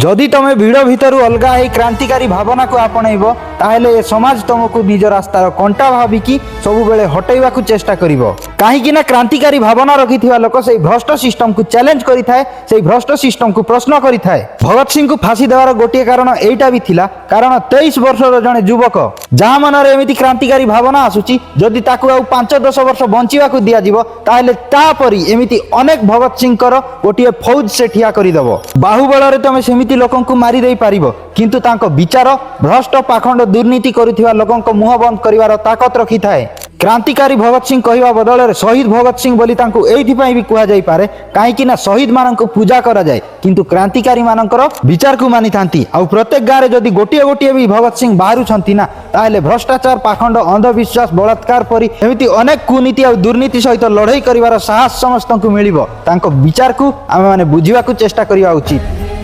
जदि तुम भिड़ भितर अलगा ही क्रांतिकारी भावना को आपणब ताहेले ए समाज तुमको निज रास्तार कंटा भाविकी सब बेले हटेवा चेष्टा करिवो। कहीं क्रांतिकारी भावना रखि लोक से भ्रष्ट सिस्टम को चैलेंज करिथाए, से भ्रष्ट सिस्टम को प्रश्न करिथाए। भगत सिंह को फांसी देवार गोटे कारण एटा भी थिला, कारण 23 वर्षर जड़े युवक जहाँ मनरे एमिति क्रांतिकारी भावना आसुची, जदि ताकू आउ 5-10 वर्ष बंचिबाकू दिया जिवो ताहेले तापरी एमिति अनेक भगत सिंहकर गोटे फौज से ठिया करिदबो। बाहुबल तुम सेमिति लोकंकु मारी देई पारिबो, किंतु तांको विचार भ्रष्ट पाखंड दुर्नीति करुथिबा लोकंको मुह बंद करिवार ताकत रखिथाए। क्रांतिकारी भगत सिंह कहवा बदल शहीद भगत सिंह बोली तांको एइथिपाई भी कुहा जाई पारे, काहेकि ना शहीद माननको पूजा करा जाए किंतु क्रांतिकारी मानकर विचार को मानि थांती। आ प्रत्येक गाँव में जदि गोटे गोटे भी भगत सिंह बाहरु छंती ना, ताहेले भ्रष्टाचार पाखंड अंधविश्वास बलात्कार परी एमिति अनेक कुनीति और दुर्नीति सहित लड़ाई करिवार साहस समस्तଙ୍କୁ मिलिबो। तांको विचार को आमे माने बुझिबाकू चेष्टा करिया उचित।